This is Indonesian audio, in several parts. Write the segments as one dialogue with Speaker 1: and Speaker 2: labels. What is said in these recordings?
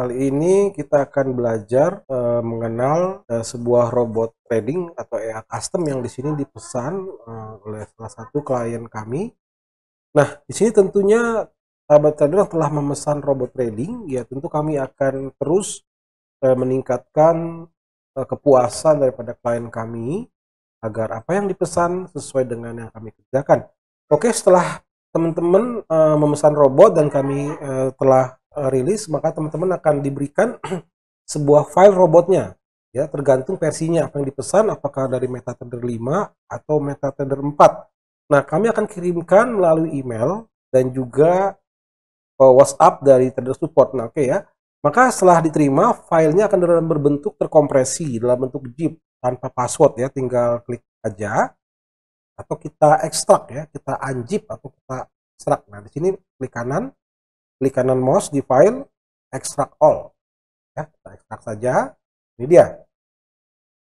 Speaker 1: Kali ini kita akan belajar mengenal sebuah robot trading atau AI custom yang di sini dipesan oleh salah satu klien kami. Nah, di sini tentunya sahabat trader yang telah memesan robot trading, ya tentu kami akan terus meningkatkan kepuasan daripada klien kami agar apa yang dipesan sesuai dengan yang kami kerjakan. Oke, setelah teman-teman memesan robot dan kami telah rilis, maka teman-teman akan diberikan sebuah file robotnya, ya tergantung versinya apa yang dipesan, apakah dari MetaTrader 5 atau MetaTrader 4. Nah, kami akan kirimkan melalui email dan juga WhatsApp dari trader support. Nah, oke ya. Maka setelah diterima, filenya akan berbentuk terkompresi dalam bentuk zip tanpa password, ya, tinggal klik aja atau kita ekstrak, ya, kita unzip atau kita ekstrak. Nah, di sini klik kanan mouse di file, extract all, ya, kita ekstrak saja. Ini dia.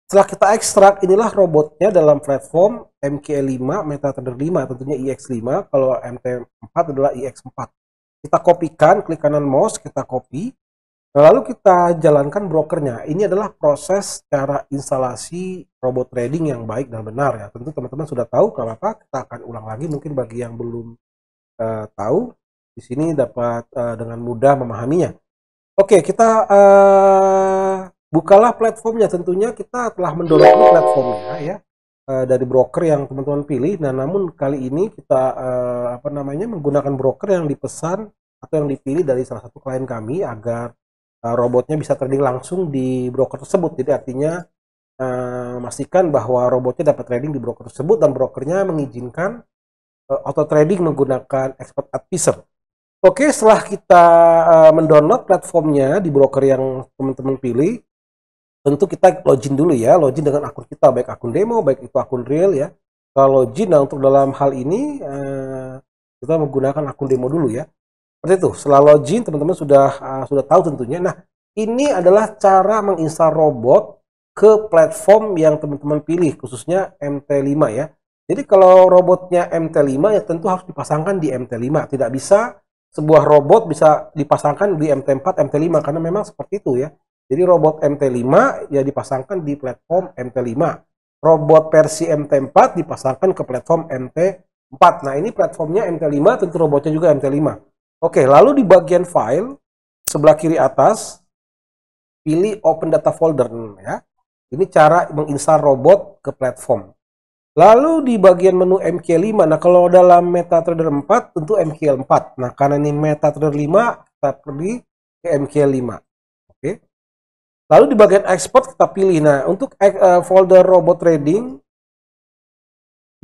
Speaker 1: Setelah kita ekstrak, inilah robotnya dalam platform MK5 MetaTrader 5, tentunya IX5. Kalau MT4 adalah IX4. Kita kopikan, klik kanan mouse, kita copy. Lalu kita jalankan brokernya. Ini adalah proses cara instalasi robot trading yang baik dan benar, ya. Tentu teman-teman sudah tahu, kalau apa kita akan ulang lagi mungkin bagi yang belum tahu. Di sini dapat dengan mudah memahaminya. Oke, kita bukalah platformnya. Tentunya kita telah mendownload platformnya, ya, dari broker yang teman-teman pilih. Nah, namun kali ini kita menggunakan broker yang dipesan atau yang dipilih dari salah satu klien kami agar robotnya bisa trading langsung di broker tersebut. Jadi artinya memastikan bahwa robotnya dapat trading di broker tersebut dan brokernya mengizinkan auto trading menggunakan expert advisor. Oke, setelah kita mendownload platformnya di broker yang teman-teman pilih, tentu kita login dulu, ya, login dengan akun kita, baik akun demo, baik itu akun real, ya. Kalau login, nah untuk dalam hal ini kita menggunakan akun demo dulu, ya. Seperti itu. Setelah login, teman-teman sudah tahu tentunya. Nah, ini adalah cara menginstal robot ke platform yang teman-teman pilih, khususnya MT5, ya. Jadi kalau robotnya MT5, ya tentu harus dipasangkan di MT5. Tidak bisa sebuah robot bisa dipasangkan di MT4, MT5, karena memang seperti itu, ya. Jadi robot MT5 ya dipasangkan di platform MT5. Robot versi MT4 dipasangkan ke platform MT4. Nah, ini platformnya MT5, tentu robotnya juga MT5. Oke, lalu di bagian file sebelah kiri atas pilih open data folder, ya. Ini cara menginstal robot ke platform. Lalu di bagian menu MK5, nah kalau dalam MetaTrader 4 tentu MK4. Nah, karena ini MetaTrader 5, kita pergi ke MK5. Oke. Lalu di bagian export kita pilih. Nah, untuk folder robot trading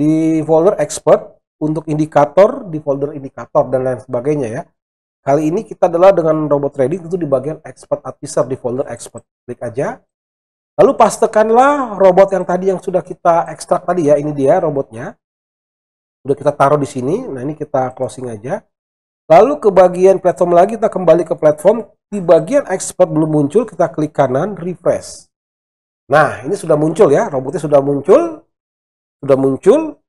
Speaker 1: di folder export, untuk indikator di folder indikator dan lain sebagainya, ya. Kali ini kita adalah dengan robot trading itu di bagian export advisor di folder export. Klik aja. Lalu pastekanlah robot yang tadi yang sudah kita ekstrak tadi, ya. Ini dia robotnya. Sudah kita taruh di sini. Nah, ini kita closing aja. Lalu ke bagian platform lagi, kita kembali ke platform. Di bagian export belum muncul, kita klik kanan refresh. Nah, ini sudah muncul, ya. Robotnya sudah muncul. Sudah muncul.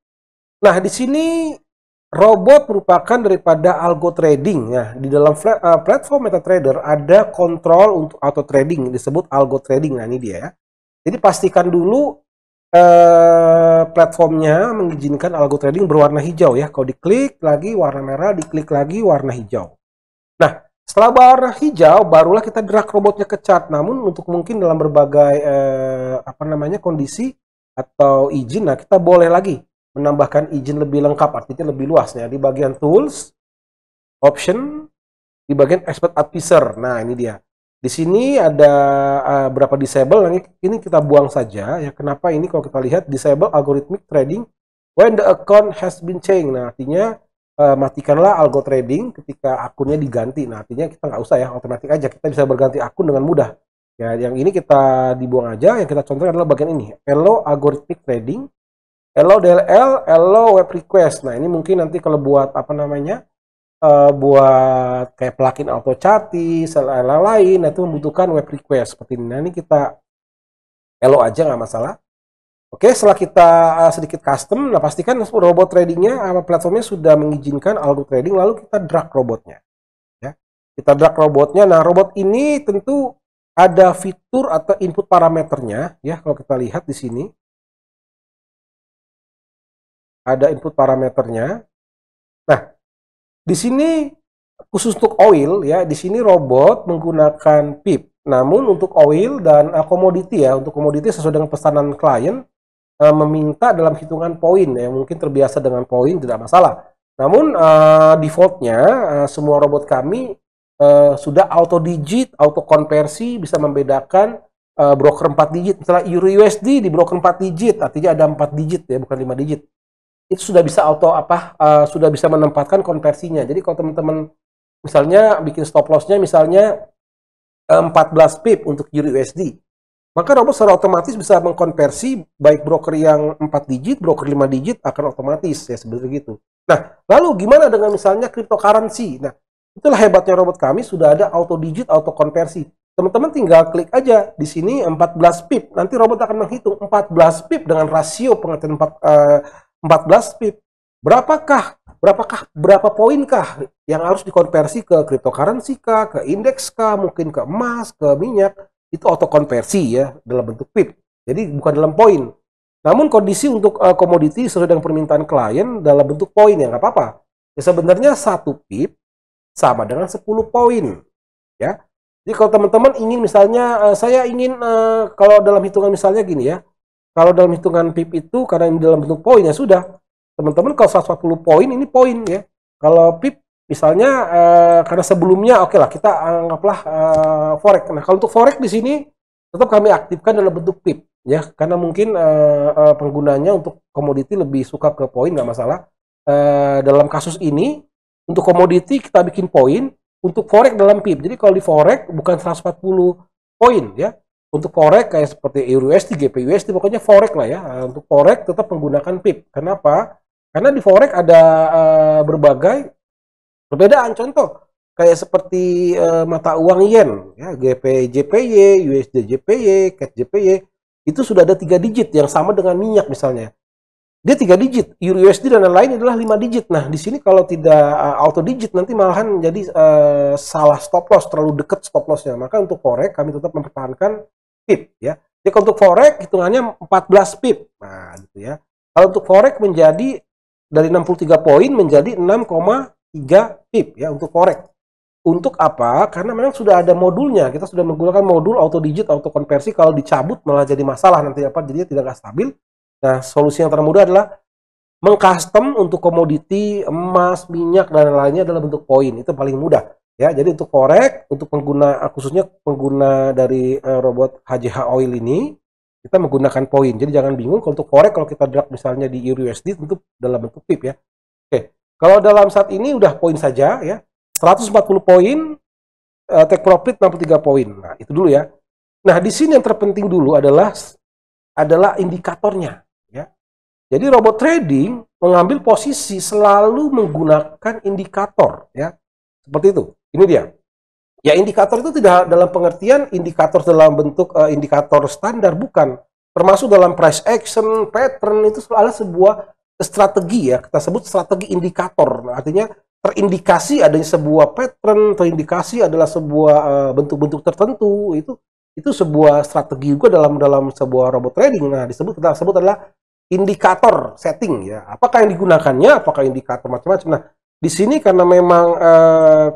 Speaker 1: Nah, di sini robot merupakan daripada algo trading, ya. Di dalam platform MetaTrader ada kontrol untuk auto trading, disebut algo trading. Nah, ini dia, ya. Jadi pastikan dulu platformnya mengizinkan algo trading berwarna hijau, ya. Kalau diklik lagi warna merah, diklik lagi warna hijau. Nah, setelah warna hijau barulah kita drag robotnya ke chart. Namun untuk mungkin dalam berbagai kondisi atau izin, nah kita boleh lagi menambahkan izin lebih lengkap, artinya lebih luasnya di bagian tools, option, di bagian expert advisor. Nah, ini dia. Di sini ada berapa disable, ini kita buang saja, ya. Kenapa ini? Kalau kita lihat disable algorithmic trading when the account has been changed. Nah, artinya matikanlah algo trading ketika akunnya diganti. Nah, artinya kita nggak usah, ya, otomatis aja kita bisa berganti akun dengan mudah. Ya, yang ini kita dibuang aja. Yang kita contohkan adalah bagian ini, allow algorithmic trading, allow DLL, allow web request. Nah, ini mungkin nanti kalau buat buat kayak plugin auto chatty, lain-lain, itu membutuhkan web request seperti ini. Nah, ini kita allow aja, nggak masalah. Oke, setelah kita sedikit custom, nah pastikan robot tradingnya, platformnya sudah mengizinkan algo trading, lalu kita drag robotnya, ya. Kita drag robotnya. Nah, robot ini tentu ada fitur atau input parameternya ya. Kalau kita lihat di sini ada input parameternya. Nah, di sini khusus untuk oil ya, di sini robot menggunakan PIP. Namun untuk oil dan komoditi ya, untuk komoditi sesuai dengan pesanan klien meminta dalam hitungan poin ya, mungkin terbiasa dengan poin tidak masalah. Namun defaultnya semua robot kami sudah auto digit, auto konversi, bisa membedakan broker 4 digit. Misalnya Euro USD di broker 4 digit, artinya ada 4 digit ya, bukan 5 digit. Itu sudah bisa auto sudah bisa menempatkan konversinya. Jadi kalau teman-teman misalnya bikin stop lossnya misalnya 14 pip untuk Euro USD, maka robot secara otomatis bisa mengkonversi baik broker yang 4 digit, broker 5 digit akan otomatis ya, seperti itu. Nah, lalu gimana dengan misalnya cryptocurrency? Nah, itulah hebatnya robot kami, sudah ada auto digit, auto konversi. Teman-teman tinggal klik aja di sini 14 pip. Nanti robot akan menghitung 14 pip dengan rasio pengertian 14 pip. Berapa poinkah yang harus dikonversi ke cryptocurrency kah, ke indeks kah, mungkin ke emas, ke minyak, itu auto konversi ya dalam bentuk pip. Jadi bukan dalam poin. Namun kondisi untuk komoditi sesuai dengan permintaan klien dalam bentuk poin ya nggak apa-apa. Ya sebenarnya 1 pip sama dengan 10 poin ya. Jadi kalau teman-teman ingin misalnya saya ingin kalau dalam hitungan misalnya gini ya. Kalau dalam hitungan pip itu karena ini dalam bentuk poin ya sudah. Teman-teman kalau 140 poin ini poin ya. Kalau pip misalnya karena sebelumnya oke lah kita anggaplah forex. Nah, kalau untuk forex di sini tetap kami aktifkan dalam bentuk pip ya, karena mungkin penggunanya untuk komoditi lebih suka ke poin, nggak masalah. Dalam kasus ini untuk komoditi kita bikin poin, untuk forex dalam pip. Jadi kalau di forex bukan 140 poin ya. Untuk forex kayak seperti Euro USD, GP USD, pokoknya forex lah ya. Untuk forex tetap menggunakan pip. Kenapa? Karena di forex ada berbagai perbedaan. Contoh kayak seperti mata uang yen ya, GP JPY, USD JPY, CAD JPY, itu sudah ada 3 digit yang sama dengan minyak misalnya. Dia 3 digit, Euro USD dan lain-lain adalah 5 digit. Nah, di sini kalau tidak auto digit nanti malahan jadi salah stop loss, terlalu dekat stop lossnya. Maka untuk forex kami tetap mempertahankan pip ya. Jadi untuk forex hitungannya 14 pip. Nah, gitu ya. Kalau untuk forex menjadi dari 63 poin menjadi 6,3 pip ya untuk forex. Untuk apa? Karena memang sudah ada modulnya. Kita sudah menggunakan modul auto digit, auto konversi. Kalau dicabut malah jadi masalah nanti apa? Jadinya tidak stabil. Nah, solusi yang termudah adalah mengcustom untuk komoditi emas, minyak dan lainnya dalam bentuk poin. Itu paling mudah ya. Jadi untuk forex, untuk pengguna khususnya pengguna dari robot HJH Oil ini kita menggunakan poin. Jadi jangan bingung kalau untuk forex kalau kita drag misalnya di Euro USD tentu dalam bentuk pip ya. Oke. Kalau dalam saat ini udah poin saja ya. 140 poin, take profit 63 poin. Nah, itu dulu ya. Nah, di sini yang terpenting dulu adalah indikatornya ya. Jadi robot trading mengambil posisi selalu menggunakan indikator ya. Seperti itu. Ini dia. Ya, indikator itu tidak dalam pengertian indikator dalam bentuk indikator standar, bukan. Termasuk dalam price action, pattern, itu adalah sebuah strategi ya. Kita sebut strategi indikator. Artinya terindikasi adanya sebuah pattern, terindikasi adalah sebuah bentuk-bentuk tertentu. Itu sebuah strategi juga dalam sebuah robot trading. Nah, kita sebut adalah indikator setting ya. Apakah yang digunakannya? Apakah indikator macam-macam? Nah, di sini karena memang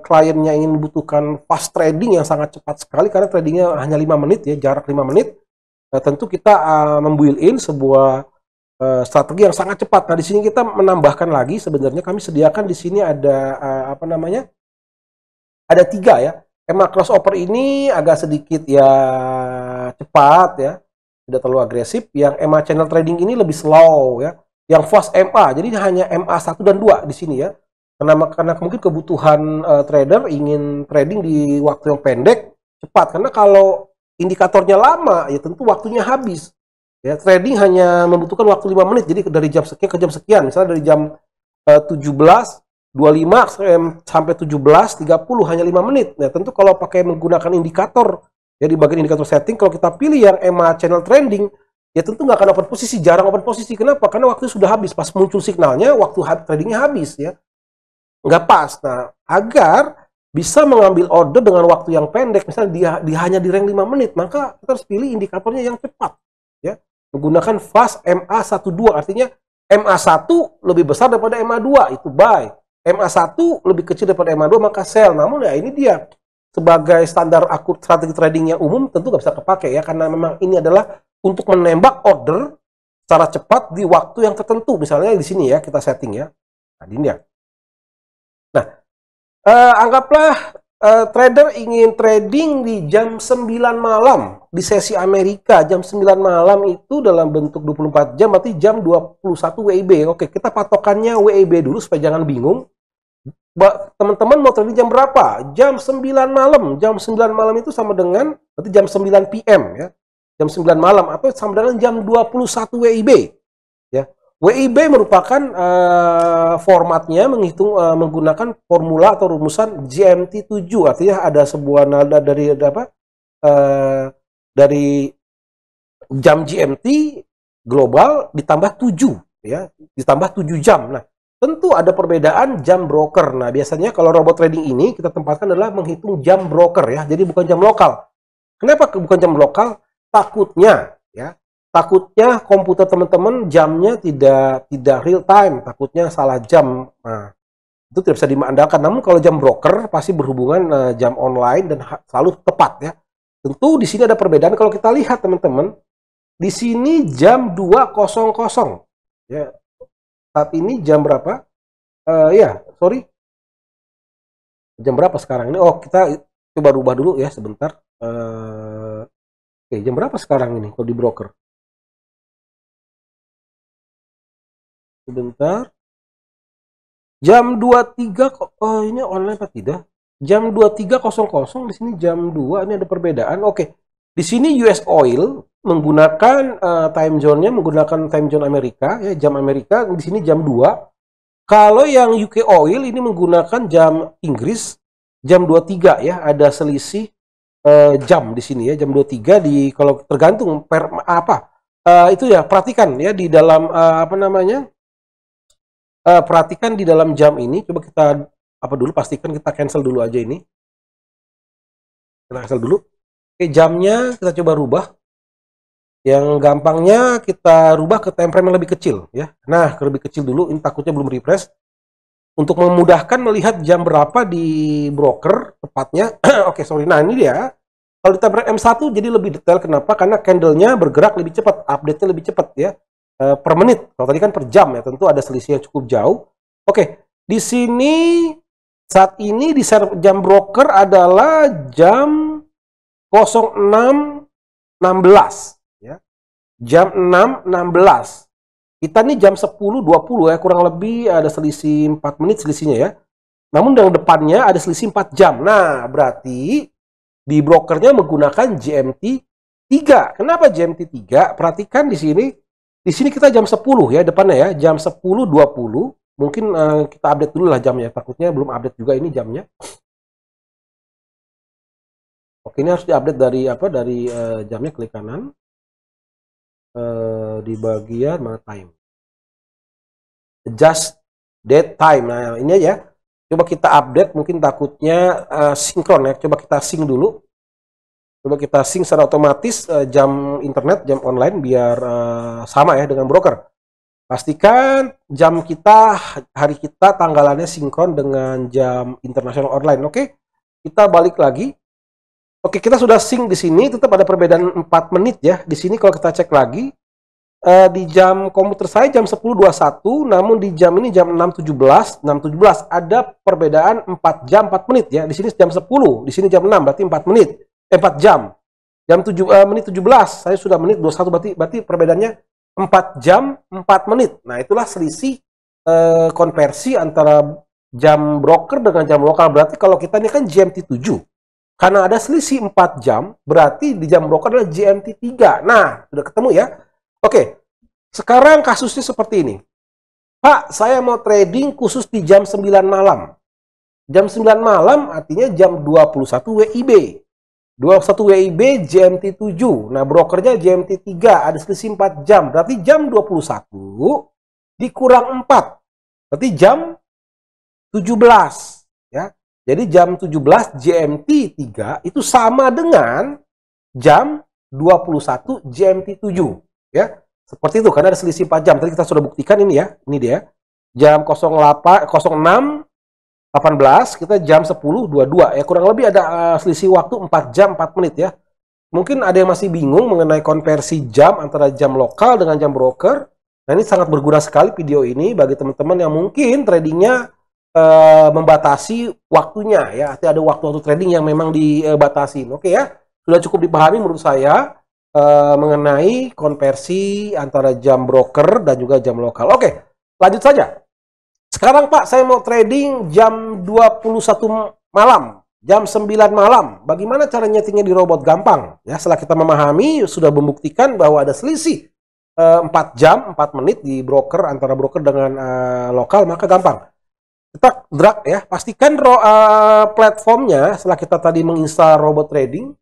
Speaker 1: kliennya ingin membutuhkan fast trading yang sangat cepat sekali karena tradingnya hanya 5 menit ya, jarak 5 menit. Tentu kita membuild-in sebuah strategi yang sangat cepat. Nah, di sini kita menambahkan lagi sebenarnya kami sediakan di sini ada ada 3 ya. EMA crossover ini agak sedikit ya cepat ya, tidak terlalu agresif. Yang EMA channel trading ini lebih slow ya. Yang fast MA, jadi hanya MA 1 dan 2 di sini ya. Karena mungkin kebutuhan trader ingin trading di waktu yang pendek, cepat. Karena kalau indikatornya lama, ya tentu waktunya habis. Ya, trading hanya membutuhkan waktu 5 menit. Jadi dari jam sekian ke jam sekian. Misalnya dari jam 17.25 sampai 17.30 hanya 5 menit. Nah, tentu kalau pakai menggunakan indikator, ya di bagian indikator setting, kalau kita pilih yang EMA channel trending, ya tentu nggak akan open posisi, jarang open posisi. Kenapa? Karena waktu sudah habis. Pas muncul signalnya, waktu tradingnya habis ya. Nggak pas. Nah, agar bisa mengambil order dengan waktu yang pendek, misalnya dia hanya di rank 5 menit, maka kita harus pilih indikatornya yang cepat, ya. Menggunakan fast MA12, artinya MA1 lebih besar daripada MA2, itu buy. MA1 lebih kecil daripada MA2, maka sell. Namun ya ini dia, sebagai standar strategi trading yang umum tentu nggak bisa kepakai ya, karena memang ini adalah untuk menembak order secara cepat di waktu yang tertentu. Misalnya di sini ya, kita setting ya. Nah, ini dia. Nah, anggaplah trader ingin trading di jam 9 malam di sesi Amerika. Jam 9 malam itu dalam bentuk 24 jam, berarti jam 21 WIB. Oke, kita patokannya WIB dulu supaya jangan bingung. Teman-teman mau trading jam berapa? Jam 9 malam. Jam 9 malam itu sama dengan berarti jam 9 PM ya. Jam 9 malam atau sama dengan jam 21 WIB ya. WIB merupakan formatnya menggunakan formula atau rumusan GMT 7, artinya ada sebuah nada dari dari jam GMT global ditambah 7 ya, ditambah 7 jam. Nah, tentu ada perbedaan jam broker. Nah, biasanya kalau robot trading ini kita tempatkan adalah menghitung jam broker ya, jadi bukan jam lokal. Kenapa bukan jam lokal? Takutnya ya, takutnya komputer teman-teman jamnya tidak real time, takutnya salah jam. Nah, itu tidak bisa diandalkan. Namun kalau jam broker pasti berhubungan jam online dan selalu tepat ya. Tentu di sini ada perbedaan. Kalau kita lihat teman-teman, di sini jam 2.00 ya. Saat ini jam berapa? Ya, sorry. Jam berapa sekarang ini? Oh, kita coba rubah dulu ya sebentar. Oke, jam berapa sekarang ini kalau di broker? Sebentar. Jam 23 kok. Oh, ini online apa tidak? Jam 23.00 di sini jam 2. Ini ada perbedaan. Oke. Di sini US Oil menggunakan time zone-nya menggunakan time zone Amerika ya, jam Amerika. Di sini jam 2. Kalau yang UK Oil ini menggunakan jam Inggris jam 23 ya. Ada selisih jam di sini ya, jam 23 di kalau tergantung per apa. Itu ya, perhatikan ya di dalam apa namanya? Perhatikan di dalam jam ini, coba kita apa dulu, pastikan kita cancel dulu aja ini. Kita cancel dulu. Oke, jamnya kita coba rubah. Yang gampangnya kita rubah ke time frame yang lebih kecil ya. Nah, ke lebih kecil dulu, ini takutnya belum refresh. Untuk memudahkan melihat jam berapa di broker tepatnya. Oke, sorry. Nah, ini dia. Kalau di time frame M1 jadi lebih detail. Kenapa? Karena candlenya bergerak lebih cepat, update-nya lebih cepat ya. Per menit. Kalau tadi kan per jam ya, tentu ada selisih yang cukup jauh. Oke, di sini saat ini di jam broker adalah jam 06.16 ya. Jam 6.16. Kita nih jam 10.20 ya, kurang lebih ada selisih 4 menit selisihnya ya. Namun yang depannya ada selisih 4 jam. Nah, berarti di brokernya menggunakan GMT 3. Kenapa GMT 3? Perhatikan di sini. Di sini kita jam 10 ya depannya ya, jam 10.20. Mungkin kita update dulu lah jamnya, takutnya belum update juga ini jamnya. Oke, ini harus diupdate dari apa? Dari jamnya, klik kanan. Di bagian mana time. Adjust date time. Nah, ini aja. Coba kita update, mungkin takutnya sinkron ya. Coba kita sync dulu. Coba kita sync secara otomatis jam internet, jam online biar sama ya dengan broker. Pastikan jam kita, hari kita, tanggalannya sinkron dengan jam internasional online. Oke, kita balik lagi. Oke, kita sudah sync di sini, tetap ada perbedaan 4 menit ya. Di sini kalau kita cek lagi, di jam komputer saya jam 10.21, namun di jam ini jam 6.17 ada perbedaan 4 jam 4 menit ya. Di sini jam 10, di sini jam 6, berarti 4 menit. 4 jam. Jam 7 menit 17, saya sudah menit 21, berarti perbedaannya 4 jam 4 menit. Nah, itulah selisih konversi antara jam broker dengan jam lokal. Berarti kalau kita ini kan GMT 7. Karena ada selisih 4 jam, berarti di jam broker adalah GMT 3. Nah, sudah ketemu ya. Oke. Sekarang kasusnya seperti ini. Pak, saya mau trading khusus di jam 9 malam. Jam 9 malam artinya jam 21 WIB. 21 WIB GMT 7. Nah, brokernya GMT 3. Ada selisih 4 jam. Berarti jam 21 dikurang 4. Berarti jam 17. Ya. Jadi jam 17 GMT 3 itu sama dengan jam 21 GMT 7 ya. Seperti itu karena ada selisih 4 jam. Tadi kita sudah buktikan ini ya. Ini dia. Jam 08 06 18 kita jam 10.22 ya. Kurang lebih ada selisih waktu 4 jam 4 menit ya. Mungkin ada yang masih bingung mengenai konversi jam antara jam lokal dengan jam broker. Nah, ini sangat berguna sekali video ini bagi teman-teman yang mungkin tradingnya membatasi waktunya ya. Artinya ada waktu-waktu trading yang memang dibatasi. Oke ya, sudah cukup dipahami menurut saya mengenai konversi antara jam broker dan juga jam lokal. Oke, lanjut saja. Sekarang Pak, saya mau trading jam 21 malam, jam 9 malam. Bagaimana cara nyetingnya di robot? Gampang ya. Setelah kita memahami, sudah membuktikan bahwa ada selisih 4 jam 4 menit di broker antara broker dengan lokal, maka gampang. Kita drag ya, pastikan platformnya setelah kita tadi menginstal robot trading.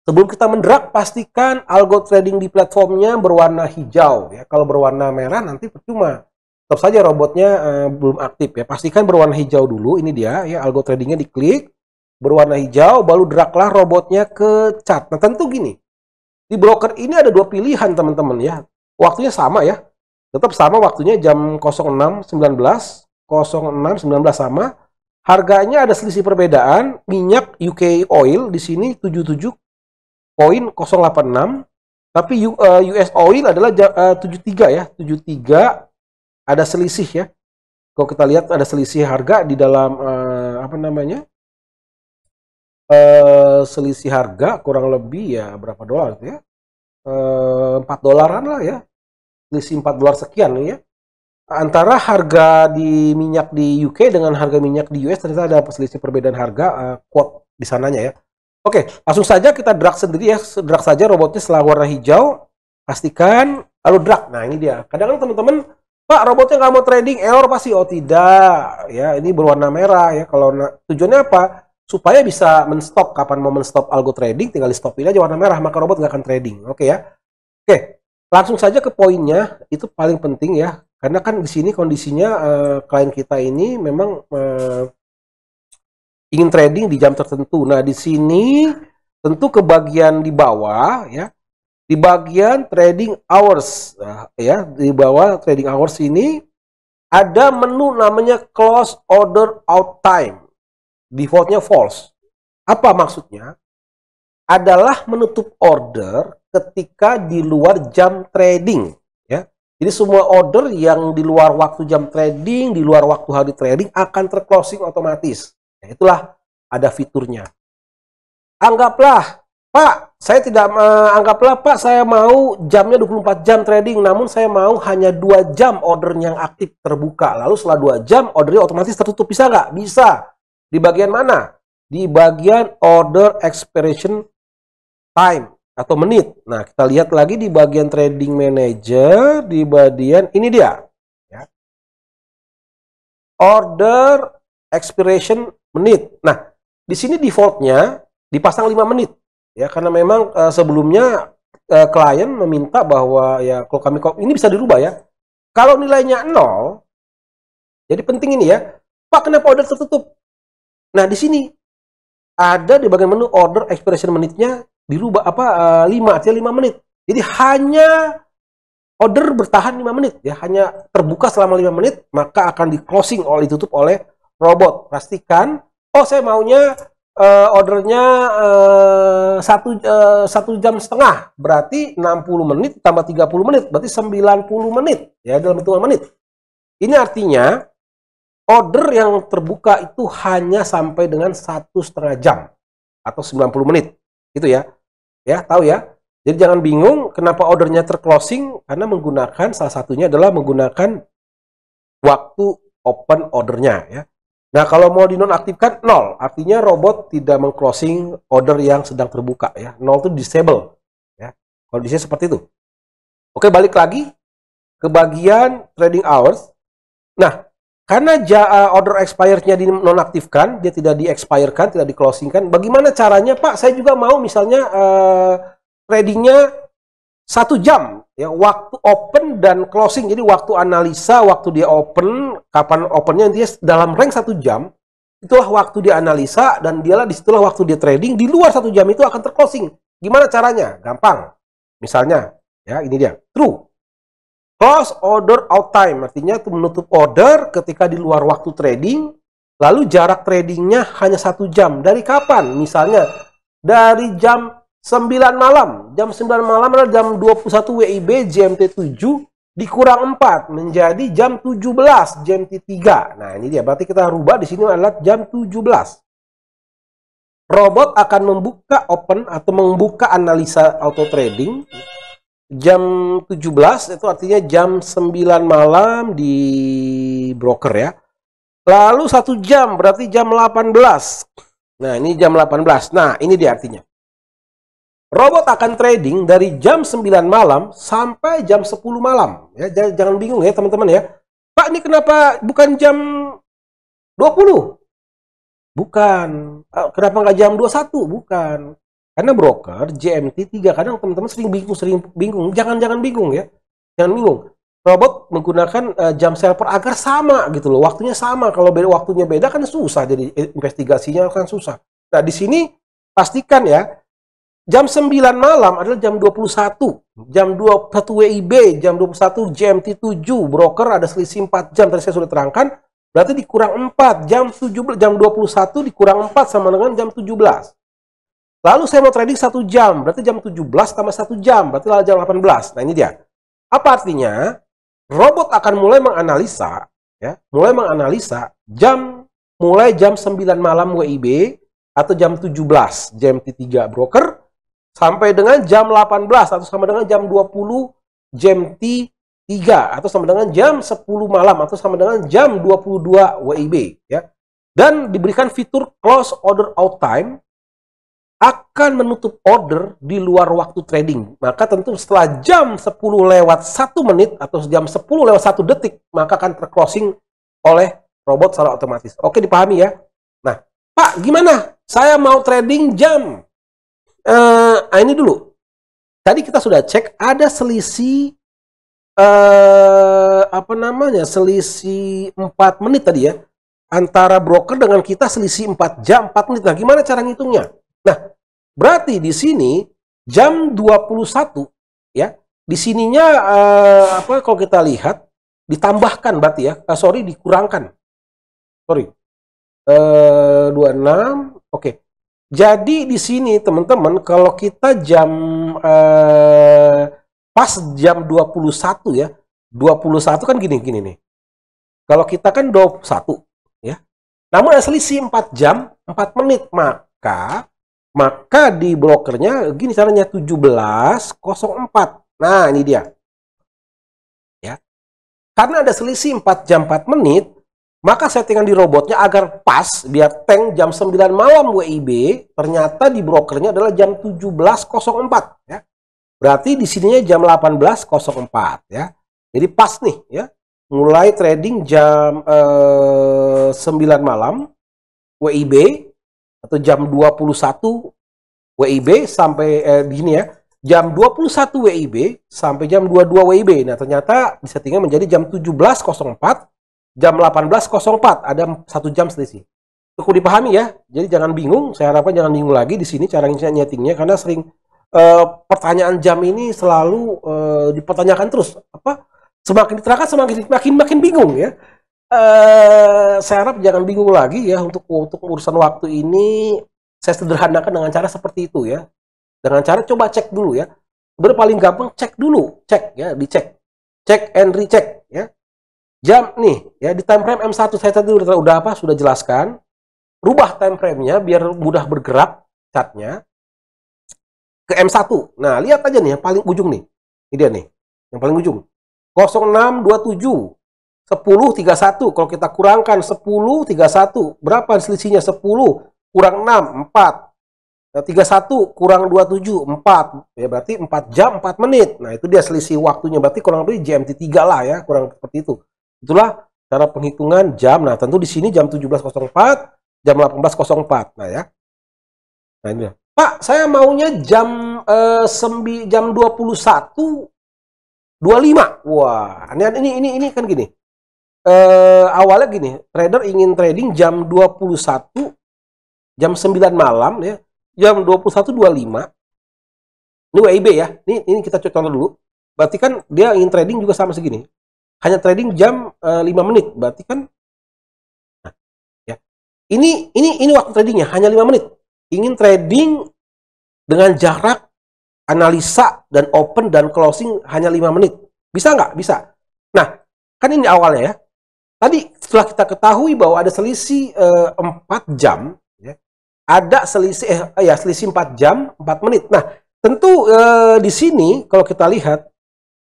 Speaker 1: Sebelum kita mendrag, pastikan algo trading di platformnya berwarna hijau ya. Kalau berwarna merah nanti percuma. Tetap saja robotnya belum aktif ya. Pastikan berwarna hijau dulu. Ini dia ya, algo tradingnya diklik berwarna hijau, baru draglah robotnya ke chart. Nah tentu gini, di broker ini ada dua pilihan teman-teman ya. Waktunya sama ya, tetap sama waktunya jam 06.19 06.19 sama. Harganya ada selisih perbedaan. Minyak UK oil di sini 77.086, tapi US oil adalah 73 ya. 73 ada selisih ya. Kalau kita lihat ada selisih harga di dalam apa namanya? Selisih harga kurang lebih ya berapa dolar itu ya? 4 dolaran lah ya. Selisih 4 dolar sekian ya. Antara harga di minyak di UK dengan harga minyak di US ternyata ada selisih perbedaan harga quote di sananya ya. Oke, langsung saja kita drag sendiri ya. Drag saja robotnya setelah warna hijau, pastikan lalu drag. Nah ini dia. Kadang-kadang teman-teman, Pak robotnya nggak mau trading, error pasti. Oh tidak, ya ini berwarna merah ya. Kalau tujuannya apa? Supaya bisa menstop. Kapan mau menstop algo trading, tinggal di stopin aja warna merah, maka robot nggak akan trading. Oke ya. Oke, langsung saja ke poinnya. Itu paling penting ya. Karena kan di sini kondisinya klien kita ini memang ingin trading di jam tertentu. Nah, di sini tentu ke bagian di bawah ya. Di bagian trading hours ya, di bawah trading hours ini ada menu namanya close order out time. Defaultnya false. Apa maksudnya? Adalah menutup order ketika di luar jam trading ya. Jadi semua order yang di luar waktu jam trading, di luar waktu hari trading akan terclosing otomatis. Nah, itulah ada fiturnya. Anggaplah, Pak, saya tidak anggaplah Pak, saya mau jamnya 24 jam trading, namun saya mau hanya 2 jam order yang aktif terbuka. Lalu setelah 2 jam ordernya otomatis tertutup. Bisa nggak? Bisa. Di bagian mana? Di bagian order expiration time atau menit. Nah, kita lihat lagi di bagian trading manager, di bagian ini dia ya. Order expiration menit. Nah, di sini defaultnya dipasang 5 menit ya, karena memang sebelumnya klien meminta bahwa ya kalau kami ini bisa dirubah ya. Kalau nilainya 0, jadi penting ini ya. Pak, kenapa order tertutup? Nah, di sini ada di bagian menu order expiration menitnya dirubah 5, artinya 5 menit. Jadi hanya order bertahan 5 menit ya, hanya terbuka selama 5 menit, maka akan di closing oleh ditutup oleh robot. Pastikan, oh saya maunya ordernya 1 jam setengah, berarti 60 menit tambah 30 menit, berarti 90 menit ya dalam hitungan menit. Ini artinya order yang terbuka itu hanya sampai dengan 1,5 jam atau 90 menit. Gitu ya. Ya, tahu ya. Jadi jangan bingung kenapa ordernya terclosing, karena menggunakan salah satunya adalah menggunakan waktu open ordernya ya. Nah, kalau mau dinonaktifkan 0, artinya robot tidak mengclosing order yang sedang terbuka ya. 0 itu disable ya. Kondisinya seperti itu. Oke, balik lagi ke bagian trading hours. Nah, karena order expirednya dinonaktifkan, dia tidak di-expirekan, tidak di-closingkan. Bagaimana caranya, Pak? Saya juga mau misalnya tradingnya 1 jam, ya, waktu open dan closing. Jadi waktu analisa, waktu dia open, kapan opennya dia dalam range 1 jam. itulah waktu dia analisa, dan dialah disitulah waktu dia trading. Di luar 1 jam itu akan terclosing. Gimana caranya? Gampang. Misalnya, ya ini dia, true. Close order out time, artinya itu menutup order ketika di luar waktu trading, lalu jarak tradingnya hanya 1 jam. Dari kapan? Misalnya, dari jam 9 malam. Jam 9 malam adalah jam 21 WIB GMT 7 dikurang 4 menjadi jam 17 GMT 3. Nah, ini dia. Berarti kita rubah di sini adalah jam 17. Robot akan membuka open atau membuka analisa auto trading jam 17, itu artinya jam 9 malam di broker ya. Lalu 1 jam berarti jam 18. Nah, ini jam 18. Nah, ini dia artinya. Robot akan trading dari jam 9 malam sampai jam 10 malam. Ya, jangan bingung ya teman-teman ya. Pak, ini kenapa bukan jam 20? Bukan. Kenapa nggak jam 21? Bukan. Karena broker GMT 3, kadang teman-teman sering bingung. Jangan bingung ya. Jangan bingung. Robot menggunakan jam server agar sama gitu loh. Waktunya sama. Kalau waktunya beda kan susah, jadi investigasinya kan susah. Nah, di sini pastikan ya, jam 9 malam adalah jam 21. Jam 21 WIB, jam 21 GMT 7. Broker ada selisih 4 jam, tadi saya sudah terangkan. Berarti dikurang 4. Jam 21 dikurang 4 sama dengan jam 17. Lalu saya mau trading 1 jam, berarti jam 17 tambah 1 jam, berarti jam 18. Nah, ini dia. Apa artinya? Robot akan mulai menganalisa, ya, mulai jam 9 malam WIB atau jam 17 GMT 3 broker sampai dengan jam 18 atau sama dengan jam 20 GMT 3 atau sama dengan jam 10 malam atau sama dengan jam 22 WIB ya. Dan diberikan fitur close order out time, akan menutup order di luar waktu trading. Maka tentu setelah jam 10 lewat 1 menit atau jam 10 lewat 1 detik, maka akan terclosing oleh robot secara otomatis. Oke, dipahami ya? Nah, Pak, gimana? Saya mau trading jam. Ini dulu. Tadi kita sudah cek ada selisih selisih 4 menit tadi ya. Antara broker dengan kita selisih 4 jam 4 menit. Nah, gimana cara ngitungnya? Nah, berarti di sini jam 21 ya. Di sininya kalau kita lihat ditambahkan berarti ya. Dikurangkan. 26. Oke. Jadi di sini teman-teman kalau kita pas jam 21 ya. 21 kan gini nih. Kalau kita kan 21 ya. Namun ada selisih 4 jam 4 menit, maka di brokernya gini caranya 17.04. Nah, ini dia. Ya. Karena ada selisih 4 jam 4 menit, maka settingan di robotnya agar pas biar tank jam 9 malam WIB, ternyata di brokernya adalah jam 17.04 ya. Berarti di sininya jam 18.04 ya. Jadi pas nih ya. Mulai trading jam 9 malam WIB atau jam 21 WIB sampai gini ya, jam 21 WIB sampai jam 22 WIB. Nah, ternyata disettingnya menjadi jam 17.04, jam 18.04, ada 1 jam selisih. Cukup dipahami ya. Jadi jangan bingung, saya harapkan jangan bingung lagi di sini cara nyetingnya, karena sering pertanyaan jam ini selalu dipertanyakan terus. Semakin diterangkan makin bingung ya. Saya harap jangan bingung lagi ya, untuk urusan waktu ini saya sederhanakan dengan cara seperti itu ya. Dengan cara coba cek dulu ya. Sebenarnya paling gampang cek dulu, dicek. Cek and recheck ya. Jam nih ya, di time frame M1 saya tadi sudah jelaskan. Rubah time frame-nya biar mudah bergerak chartnya ke M1. Nah, lihat aja nih yang paling ujung nih. Ini dia nih, yang paling ujung. 0627 10.31, kalau kita kurangkan 10.31, berapa selisihnya? 10 kurang 6, 4. 31 kurang 27, 4. Ya, berarti 4 jam 4 menit. Nah, itu dia selisih waktunya. Berarti kurang lebih GMT 3 lah ya, kurang seperti itu. Itulah cara penghitungan jam. Nah, tentu di sini jam 17.04, jam 18.04. Nah, ya. Nah, ini. Pak, saya maunya jam 21.25. Wah, ini kan gini. awalnya gini, trader ingin trading jam 21, jam 9 malam ya, jam 21.25. Ini WIB ya, ini kita contoh dulu. Berarti kan dia ingin trading juga sama segini. Hanya trading jam 5 menit, berarti kan nah, ya. Ini waktu tradingnya hanya 5 menit. Ingin trading dengan jarak analisa dan open dan closing hanya 5 menit. Bisa nggak? Bisa. Nah, kan ini awalnya ya. Tadi setelah kita ketahui bahwa ada selisih 4 jam, ya, ada selisih selisih 4 jam 4 menit. Nah, tentu di sini kalau kita lihat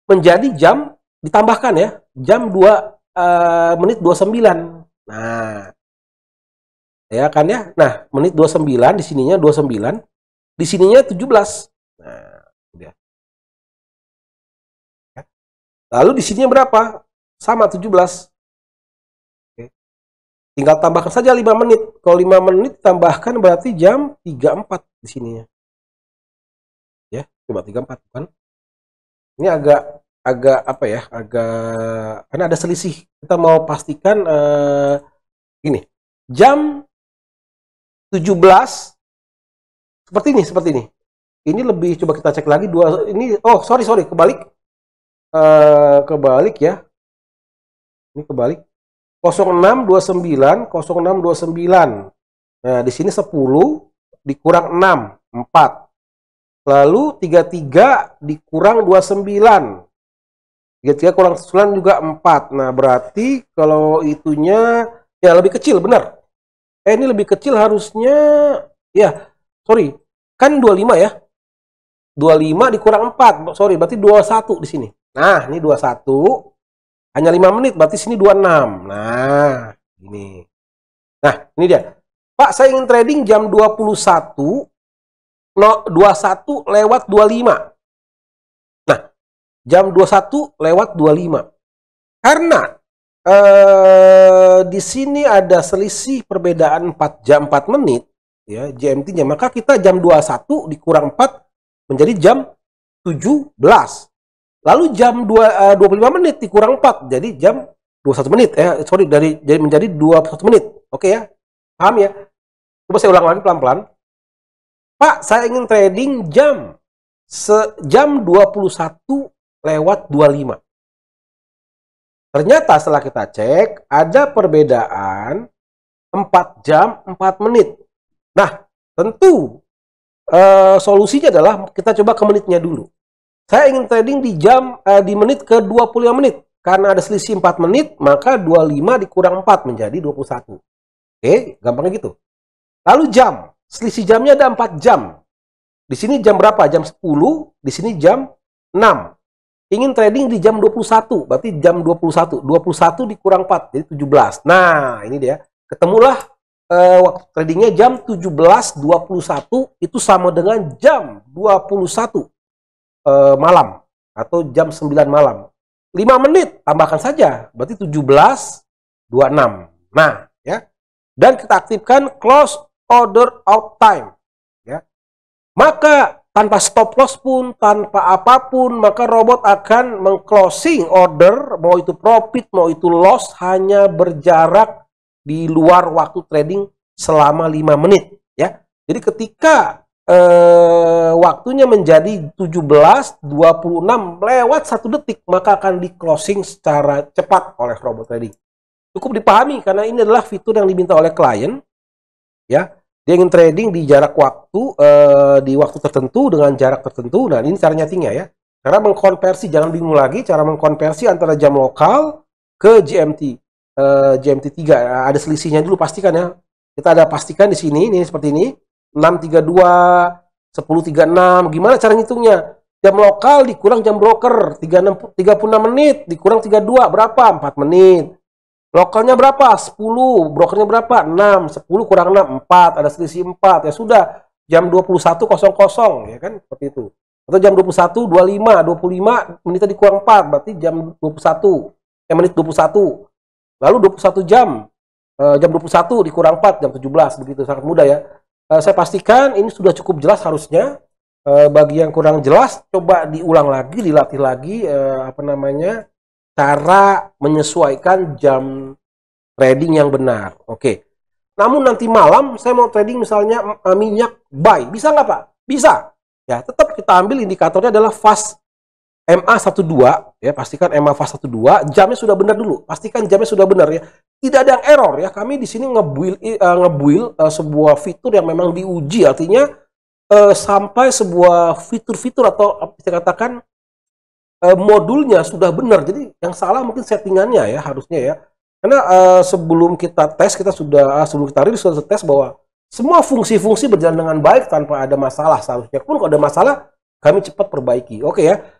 Speaker 1: menjadi jam ditambahkan ya, jam 2 menit 29. Nah, ya kan ya. Nah, menit 29 di sininya 29, di sininya 17. Nah, udah. Lalu di sininya berapa? Sama 17. Oke. Tinggal tambahkan saja 5 menit. Kalau 5 menit tambahkan berarti jam 34 di sininya. Ya, coba 34 kan. Ini agak apa ya? Karena ada selisih. Kita mau pastikan gini. Jam 17 seperti ini. Ini lebih, coba kita cek lagi ini. Oh, sorry kebalik. Kebalik ya. Ini kebalik. 0629. Nah, di sini 10 dikurang 6, 4. Lalu 33 dikurang 29. 33 kurang 9 juga 4. Nah, berarti kalau itunya ya lebih kecil, benar. Ini lebih kecil harusnya ya. Sorry. Kan 25 ya. 25 dikurang 4. Sorry, berarti 21 di sini. Nah, ini 21. Hanya 5 menit, berarti sini 26. Nah, ini. Nah, ini dia. Pak, saya ingin trading jam 21 lewat 25. Nah, jam 21 lewat 25. Karena di sini ada selisih perbedaan 4 jam 4 menit ya, GMT-nya, maka kita jam 21 dikurang 4 menjadi jam 17. Lalu jam 25 menit dikurang 4 jadi jam 21 menit jadi menjadi 21 menit. Oke ya? Paham ya? Coba saya ulang lagi pelan-pelan. Pak, saya ingin trading jam 21 lewat 25. Ternyata setelah kita cek ada perbedaan 4 jam 4 menit. Nah, tentu solusinya adalah kita coba ke menitnya dulu. Saya ingin trading di menit ke 25 menit. Karena ada selisih 4 menit, maka 25 dikurang 4 menjadi 21. Oke, gampangnya gitu. Lalu jam. Selisih jamnya ada 4 jam. Di sini jam berapa? Jam 10, di sini jam 6. Ingin trading di jam 21, berarti jam 21. 21 dikurang 4, jadi 17. Nah, ini dia. Ketemulah waktu tradingnya jam 17.21, itu sama dengan jam 21 malam atau jam 9 malam. 5 menit tambahkan saja berarti 17.26. Nah, ya. Dan kita aktifkan close order out time, ya. Maka tanpa stop loss pun, tanpa apapun, maka robot akan meng-closing order, mau itu profit, mau itu loss, hanya berjarak di luar waktu trading selama 5 menit, ya. Jadi ketika waktunya menjadi 17.26 lewat 1 detik, maka akan di closing secara cepat oleh robot trading. Cukup dipahami karena ini adalah fitur yang diminta oleh klien, ya. Dia ingin trading di jarak waktu di waktu tertentu dengan jarak tertentu. Nah, ini cara nyetingnya ya. Cara mengkonversi, jangan bingung lagi cara mengkonversi antara jam lokal ke GMT. GMT 3 ada selisihnya dulu, pastikan ya. Kita ada pastikan di sini, ini seperti ini. 6.32, 10.36, gimana cara ngitungnya? Jam lokal dikurang jam broker, 36 menit, dikurang 32, berapa? 4 menit. Lokalnya berapa? 10, brokernya berapa? 6, 10 kurang 6, 4, ada selisih 4, ya sudah, jam 21.00, ya kan? Seperti itu. Atau jam 21.25, 25 menitnya dikurang 4, berarti jam 21, menit 21. Lalu 21 jam 21 dikurang 4, jam 17, begitu, sangat mudah ya. Saya pastikan ini sudah cukup jelas harusnya. Bagi yang kurang jelas, coba diulang lagi, dilatih lagi, cara menyesuaikan jam trading yang benar. Oke. Namun nanti malam saya mau trading misalnya minyak buy, bisa nggak Pak? Bisa. Ya, tetap kita ambil indikatornya adalah fast MA12 ya, pastikan MA fast 12, jamnya sudah benar dulu. Pastikan jamnya sudah benar ya. Tidak ada yang error ya. Kami di sini ngebuild sebuah fitur yang memang diuji, artinya sampai sebuah fitur-fitur atau bisa katakan modulnya sudah benar. Jadi yang salah mungkin settingannya ya, harusnya ya. Karena sebelum kita tes, sebelum kita rilis sudah tes bahwa semua fungsi-fungsi berjalan dengan baik tanpa ada masalah seharusnya. Pun kalau ada masalah, kami cepat perbaiki. Oke ya.